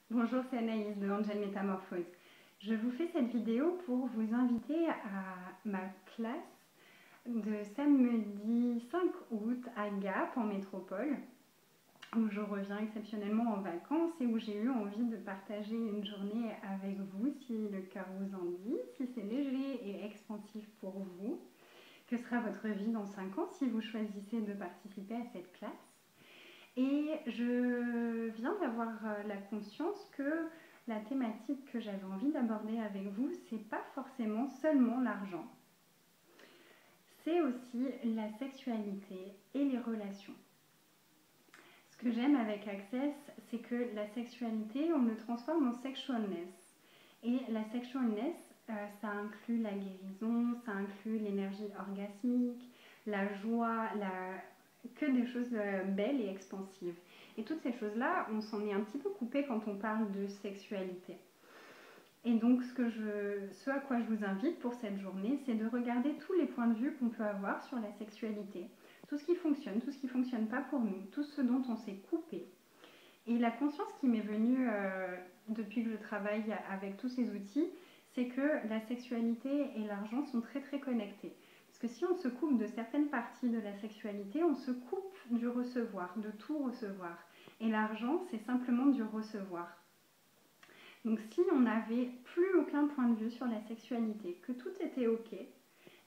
Bonjour, c'est Anaïs de Angel Métamorphose. Je vous fais cette vidéo pour vous inviter à ma classe de samedi 5 août à Gap en métropole, où je reviens exceptionnellement en vacances et où j'ai eu envie de partager une journée avec vous si le cœur vous en dit, si c'est léger et expansif pour vous. Que sera votre vie dans 5 ans si vous choisissez de participer à cette classe? Et je viens d'avoir la conscience que la thématique que j'avais envie d'aborder avec vous, c'est pas forcément seulement l'argent. C'est aussi la sexualité et les relations. Ce que j'aime avec Access, c'est que la sexualité, on le transforme en sexualness. Et la sexualness, ça inclut la guérison, ça inclut l'énergie orgasmique, la joie, que des choses belles et expansives. Et toutes ces choses-là, on s'en est un petit peu coupé quand on parle de sexualité. Et donc, ce à quoi je vous invite pour cette journée, c'est de regarder tous les points de vue qu'on peut avoir sur la sexualité. Tout ce qui fonctionne, tout ce qui ne fonctionne pas pour nous, tout ce dont on s'est coupé. Et la conscience qui m'est venue depuis que je travaille avec tous ces outils, c'est que la sexualité et l'argent sont très très connectés. Parce que si on se coupe de certaines parties de la sexualité, on se coupe du recevoir, de tout recevoir. Et l'argent, c'est simplement du recevoir. Donc si on n'avait plus aucun point de vue sur la sexualité, que tout était ok,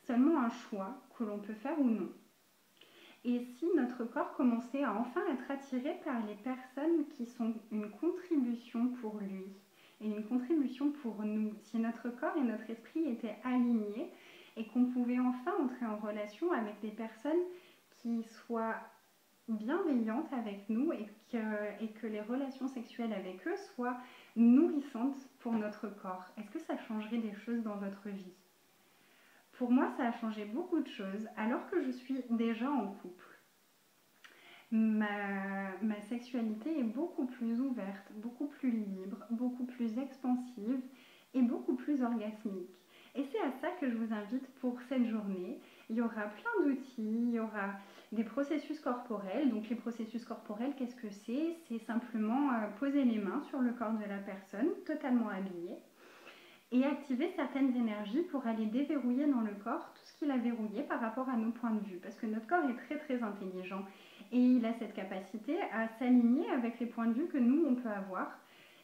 seulement un choix que l'on peut faire ou non. Et si notre corps commençait à enfin être attiré par les personnes qui sont une contribution pour lui et une contribution pour nous, si notre corps et notre esprit étaient alignés et qu'on pouvait enfin entrer en relation avec des personnes qui soient bienveillantes avec nous et que les relations sexuelles avec eux soient nourrissantes pour notre corps, est-ce que ça changerait des choses dans votre vie? Pour moi, ça a changé beaucoup de choses alors que je suis déjà en couple. Ma sexualité est beaucoup plus ouverte, beaucoup plus libre, beaucoup plus expansive et beaucoup plus orgasmique. Et c'est à ça que je vous invite pour cette journée. Il y aura plein d'outils, il y aura des processus corporels. Donc les processus corporels, qu'est-ce que c'est? C'est simplement poser les mains sur le corps de la personne, totalement habillée, et activer certaines énergies pour aller déverrouiller dans le corps tout ce qu'il a verrouillé par rapport à nos points de vue. Parce que notre corps est très très intelligent et il a cette capacité à s'aligner avec les points de vue que nous on peut avoir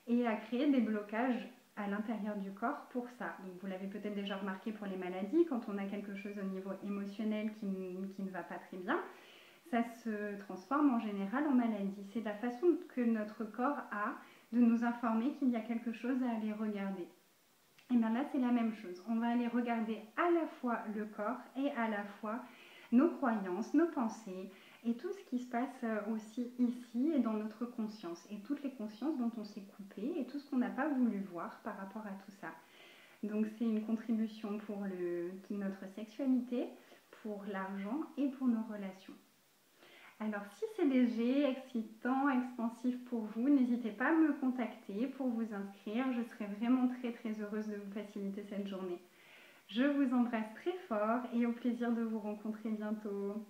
et à créer des blocages à l'intérieur du corps pour ça. Donc vous l'avez peut-être déjà remarqué pour les maladies, quand on a quelque chose au niveau émotionnel qui ne va pas très bien, ça se transforme en général en maladie. C'est la façon que notre corps a de nous informer qu'il y a quelque chose à aller regarder. Et bien là, c'est la même chose. On va aller regarder à la fois le corps et à la fois nos croyances, nos pensées et tout ce qui se passe aussi ici et dans notre conscience. Et toutes les consciences dont on s'est coupé et tout ce qu'on n'a pas voulu voir par rapport à tout ça. Donc c'est une contribution pour notre sexualité, pour l'argent et pour nos relations. Alors si c'est léger, excitant, expansif pour vous, n'hésitez pas à me contacter pour vous inscrire. Je serai vraiment très très heureuse de vous faciliter cette journée. Je vous embrasse très fort et au plaisir de vous rencontrer bientôt.